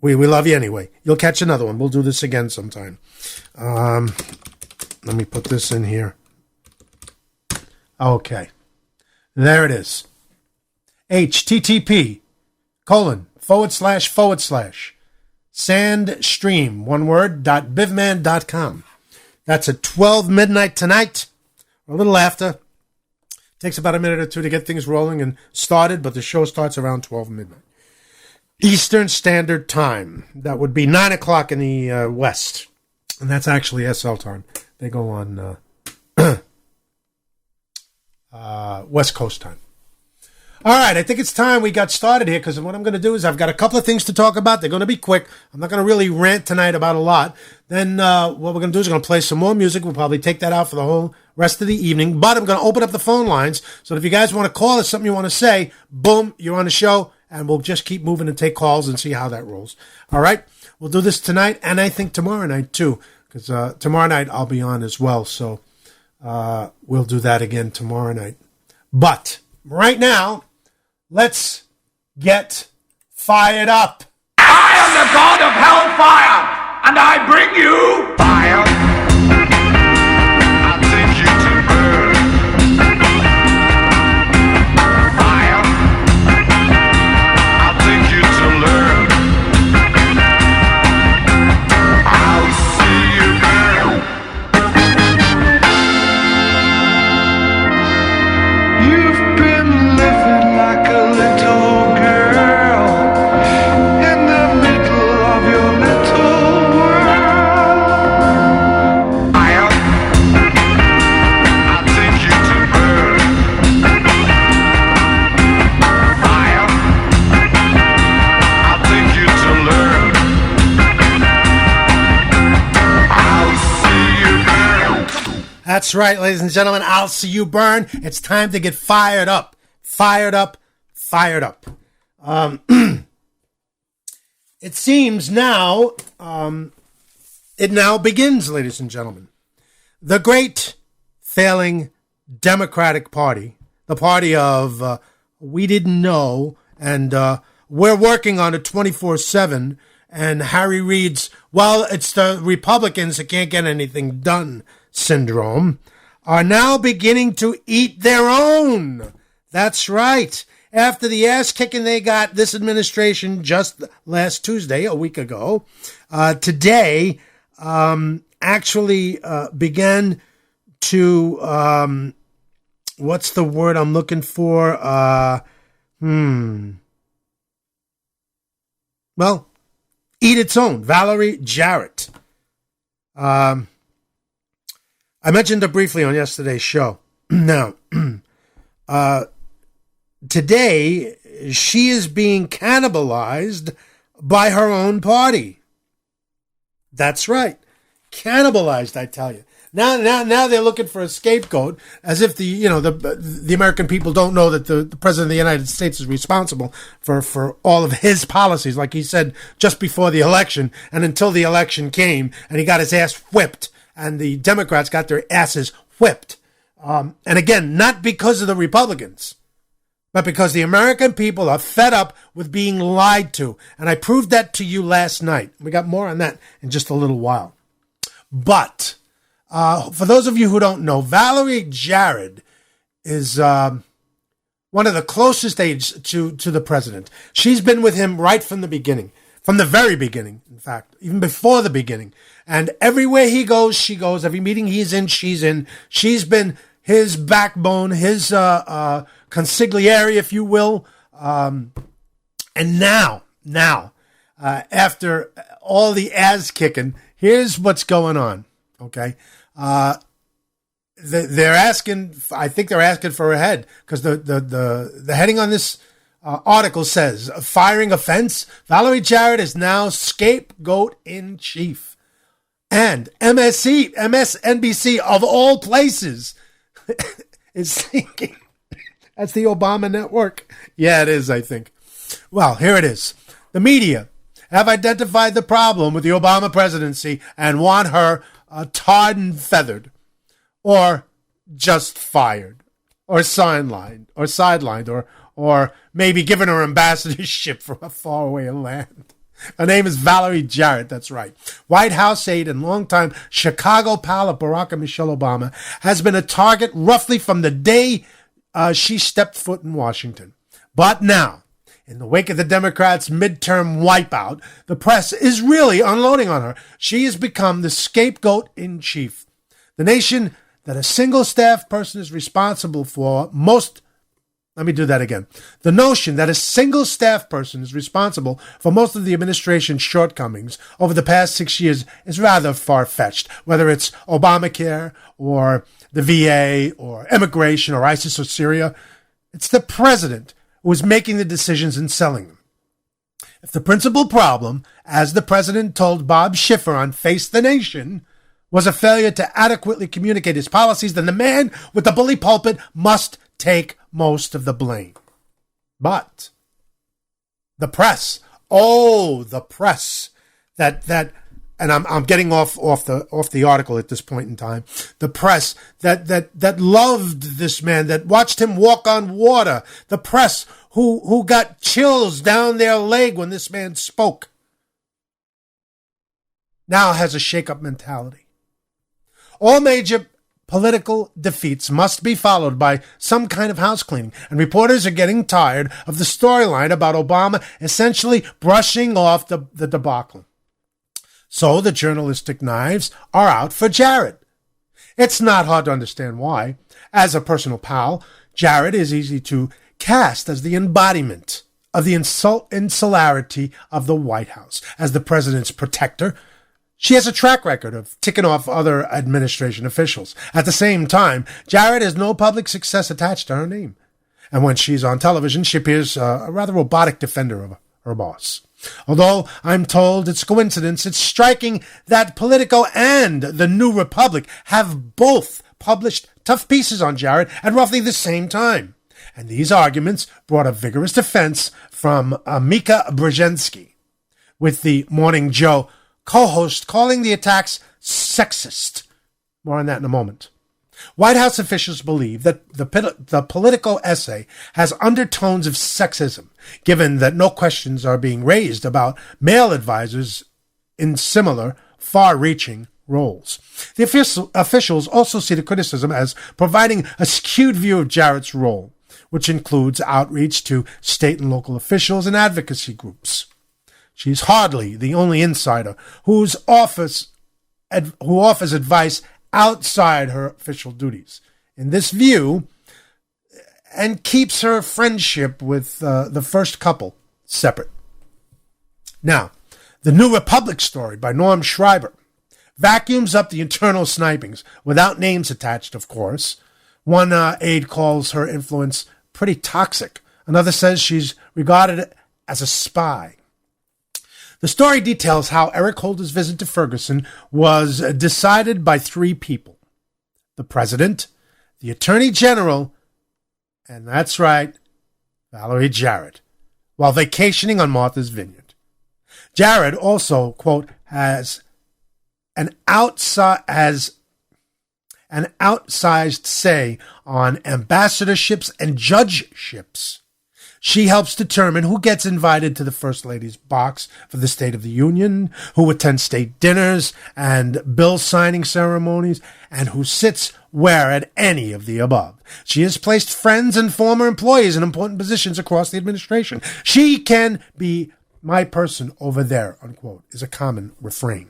we love you anyway. You'll catch another one. We'll do this again sometime. Let me put this in here. Okay. There it is. http:// one word, .bivman.com. That's at 12 midnight tonight, or a little after. Takes about a minute or two to get things rolling and started, but the show starts around 12 midnight. Eastern Standard Time. That would be 9 o'clock in the West. And that's actually SL time. They go on West Coast time. All right, I think it's time we got started here, because what I'm going to do is I've got a couple of things to talk about. They're going to be quick. I'm not going to really rant tonight about a lot. Then what we're going to do is we're going to play some more music. We'll probably take that out for the whole rest of the evening. But I'm going to open up the phone lines. So if you guys want to call or something you want to say, boom, you're on the show. And we'll just keep moving and take calls and see how that rolls. All right? We'll do this tonight, and I think tomorrow night, too. Because tomorrow night I'll be on as well. So we'll do that again tomorrow night. But right now, let's get fired up. I am the god of hellfire, and I bring you fire. I'll take you to burn. Fire. I'll take you to learn. I'll see you burn. You've been living like a little girl in the middle of your little world. I'll take you to burn. I'll take you to learn. I'll see you burn. That's right, ladies and gentlemen. I'll see you burn. It's time to get fired up. Fired up. Fired up. It seems now, it now begins, ladies and gentlemen. The great failing Democratic Party, the party of we didn't know, and we're working on it 24/7, and Harry Reid's, well, it's the Republicans that can't get anything done syndrome, are now beginning to eat their own. That's right. After the ass kicking they got this administration just last Tuesday, a week ago, today actually began to, what's the word I'm looking for? Well, eat its own. Valerie Jarrett. I mentioned her briefly on yesterday's show. Now, today, she is being cannibalized by her own party. That's right. Cannibalized, I tell you. Now they're looking for a scapegoat, as if the American people don't know that the President of the United States is responsible for all of his policies, like he said just before the election, and until the election came, and he got his ass whipped, and the Democrats got their asses whipped. And again, not because of the Republicans, but because the American people are fed up with being lied to. And I proved that to you last night. We got more on that in just a little while. But for those of you who don't know, Valerie Jarrett is one of the closest aides to the president. She's been with him right from the beginning, from the very beginning, in fact, even before the beginning. And everywhere he goes, she goes. Every meeting he's in, she's in. She's been his backbone, his consigliere, if you will. And now, after all the ass kicking, here's what's going on. Okay, they're asking. I think they're asking for her head, because the heading on this article says firing offense. Valerie Jarrett is now scapegoat in chief, and MSNBC of all places is thinking that's the Obama network. Yeah, it is, I think. Well, here it is. The media have identified the problem with the Obama presidency and want her tarred and feathered, or just fired, or sidelined, or maybe giving her ambassadorship from a faraway land. Her name is Valerie Jarrett, that's right. White House aide and longtime Chicago pal of Barack and Michelle Obama, has been a target roughly from the day she stepped foot in Washington. But now, in the wake of the Democrats' midterm wipeout, the press is really unloading on her. She has become the scapegoat in chief. The nation that a single staff person is responsible for Let me do that again. The notion that a single staff person is responsible for most of the administration's shortcomings over the past 6 years is rather far-fetched, whether it's Obamacare or the VA or immigration or ISIS or Syria. It's the president who is making the decisions and selling them. If the principal problem, as the president told Bob Schiffer on Face the Nation, was a failure to adequately communicate his policies, then the man with the bully pulpit must take most of the blame. But the press, the press that and I'm getting off the article at this point in time. The press that loved this man, that watched him walk on water. The press who got chills down their leg when this man spoke, now has a shake-up mentality. All major political defeats must be followed by some kind of house cleaning, and reporters are getting tired of the storyline about Obama essentially brushing off the debacle. So the journalistic knives are out for Jarrett. It's not hard to understand why. As a personal pal, Jarrett is easy to cast as the embodiment of the insularity of the White House. As the president's protector, she has a track record of ticking off other administration officials. At the same time, Jarrett has no public success attached to her name. And when she's on television, she appears a rather robotic defender of her boss. Although I'm told it's coincidence, it's striking that Politico and the New Republic have both published tough pieces on Jarrett at roughly the same time. And these arguments brought a vigorous defense from Mika Brzezinski, with the Morning Joe co-host calling the attacks sexist. More on that in a moment. White House officials believe that the Politico essay has undertones of sexism, given that no questions are being raised about male advisors in similar, far-reaching roles. The officials also see the criticism as providing a skewed view of Jarrett's role, which includes outreach to state and local officials and advocacy groups. She's hardly the only insider who offers advice outside her official duties. In this view, and keeps her friendship with the first couple separate. Now, the New Republic story by Norm Schreiber vacuums up the internal snipings, without names attached, of course. One aide calls her influence pretty toxic. Another says she's regarded as a spy. The story details how Eric Holder's visit to Ferguson was decided by three people: the president, the attorney general, and that's right, Valerie Jarrett, while vacationing on Martha's Vineyard. Jarrett also, quote, has an outsized say on ambassadorships and judgeships. She helps determine who gets invited to the First Lady's box for the State of the Union, who attends state dinners and bill signing ceremonies, and who sits where at any of the above. She has placed friends and former employees in important positions across the administration. She can be my person over there, unquote, is a common refrain.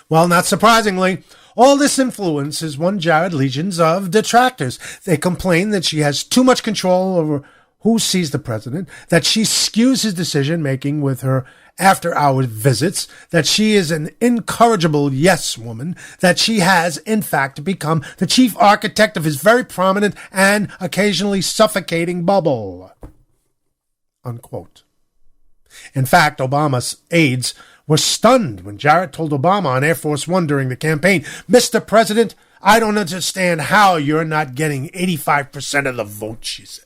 Well, not surprisingly, all this influence has won Jarrett legions of detractors. They complain that she has too much control over who sees the president, that she skews his decision-making with her after-hours visits, that she is an incorrigible yes woman, that she has, in fact, become the chief architect of his very prominent and occasionally suffocating bubble, unquote. In fact, Obama's aides were stunned when Jarrett told Obama on Air Force One during the campaign, "Mr. President, I don't understand how you're not getting 85% of the vote," she said.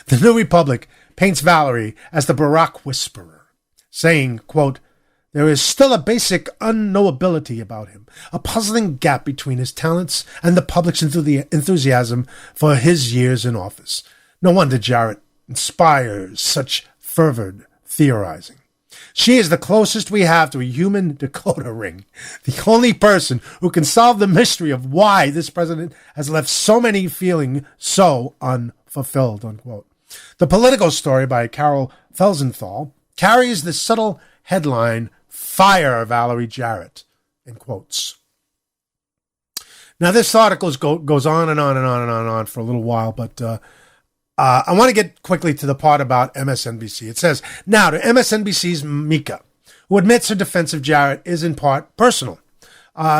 The New Republic paints Valerie as the Barack whisperer, saying, quote, there is still a basic unknowability about him, a puzzling gap between his talents and the public's enthusiasm for his years in office. No wonder Jarrett inspires such fervid theorizing. She is the closest we have to a human decoder ring, the only person who can solve the mystery of why this president has left so many feeling so unfulfilled, unquote. The Political story by Carol Felsenthal carries the subtle headline, Fire Valerie Jarrett, in quotes. Now, this article goes on and on and on and on and on for a little while, but I want to get quickly to the part about MSNBC. It says, now to MSNBC's Mika, who admits her defense of Jarrett is in part personal.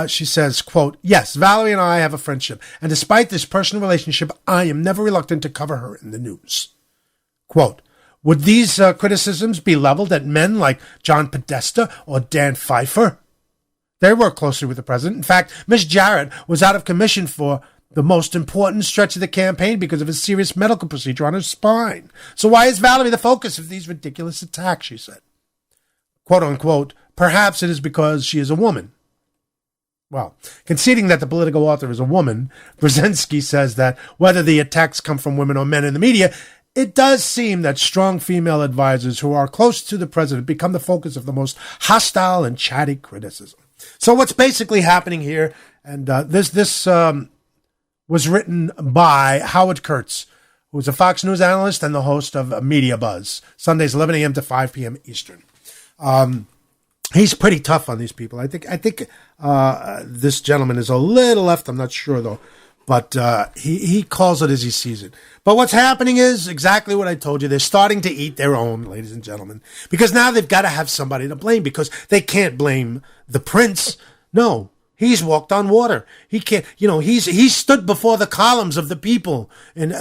She says, quote, yes, Valerie and I have a friendship, and despite this personal relationship, I am never reluctant to cover her in the news. Quote, would these criticisms be leveled at men like John Podesta or Dan Pfeiffer? They work closely with the president. In fact, Ms. Jarrett was out of commission for the most important stretch of the campaign because of a serious medical procedure on her spine. So why is Valerie the focus of these ridiculous attacks, she said. Quote, unquote, perhaps it is because she is a woman. Well, conceding that the Political author is a woman, Brzezinski says that whether the attacks come from women or men in the media, it does seem that strong female advisors who are close to the president become the focus of the most hostile and chatty criticism. So what's basically happening here, and this was written by Howard Kurtz, who is a Fox News analyst and the host of Media Buzz, Sundays 11 a.m. to 5 p.m. Eastern. He's pretty tough on these people. I think this gentleman is a little left. I'm not sure, though. But he calls it as he sees it. But what's happening is exactly what I told you. They're starting to eat their own, ladies and gentlemen, because now they've got to have somebody to blame, because they can't blame the prince. No, he's walked on water. He can't, he stood before the columns of the people, and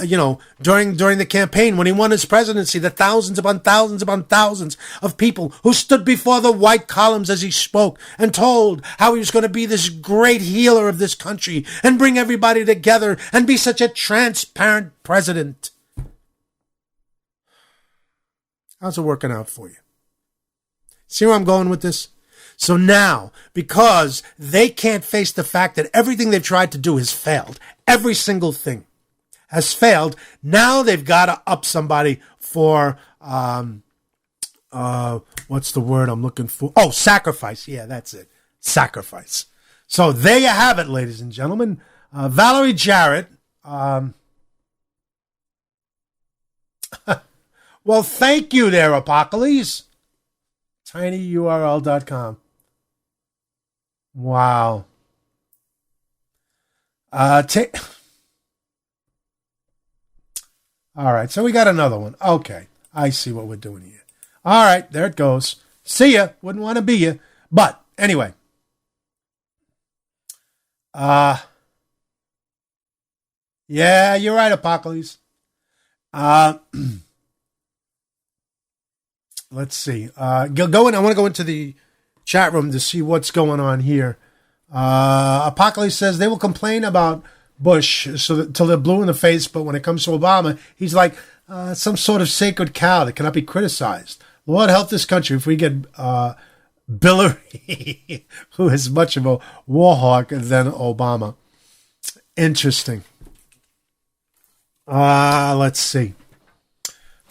during the campaign when he won his presidency, the thousands upon thousands of people who stood before the white columns as he spoke and told how he was going to be this great healer of this country and bring everybody together and be such a transparent president. How's it working out for you? See where I'm going with this? So now, because they can't face the fact that everything they've tried to do has failed, every single thing has failed, now they've got to up somebody for, what's the word I'm looking for? Oh, sacrifice. Yeah, that's it. Sacrifice. So there you have it, ladies and gentlemen. Valerie Jarrett. Well, thank you there, Apocalypse. tinyurl.com. Wow. All right, so we got another one. Okay, I see what we're doing here. All right, there it goes. See ya. Wouldn't want to be ya. But anyway. Yeah, you're right, Apocalypse. Let's see. I want to go into the chat room to see what's going on here. Apocalypse says they will complain about Bush till they're blue in the face, but when it comes to Obama, he's like some sort of sacred cow that cannot be criticized. Lord help this country if we get Hillary, who is much of a war hawk than Obama. Interesting. Let's see.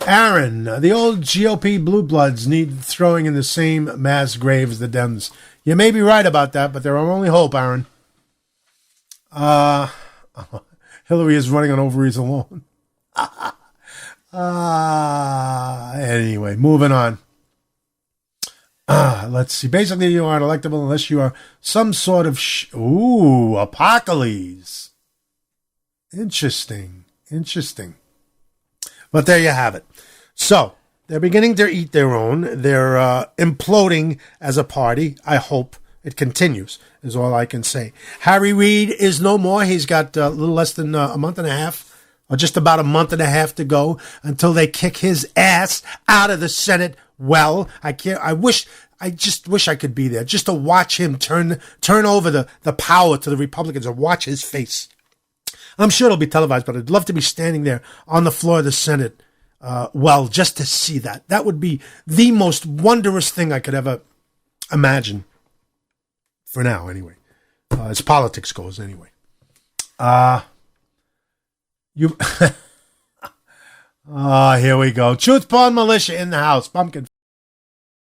Aaron, the old GOP blue bloods need throwing in the same mass grave as the Dems. You may be right about that, but they're our only hope, Aaron. Hillary is running on ovaries alone. Anyway, moving on. Let's see. Basically, you aren't electable unless you are some sort of... Apocalypse. Interesting. But there you have it. So, they're beginning to eat their own. They're imploding as a party. I hope it continues, is all I can say. Harry Reid is no more. He's got a little less than a month and a half, or just about a month and a half to go until they kick his ass out of the Senate. Well, I just wish I could be there, just to watch him turn over the power to the Republicans, or watch his face. I'm sure it'll be televised, but I'd love to be standing there on the floor of the Senate, just to see that. That would be the most wondrous thing I could ever Imagine. For now, anyway. As politics goes, anyway. You... Here we go. Truth Porn Militia in the house. Pumpkin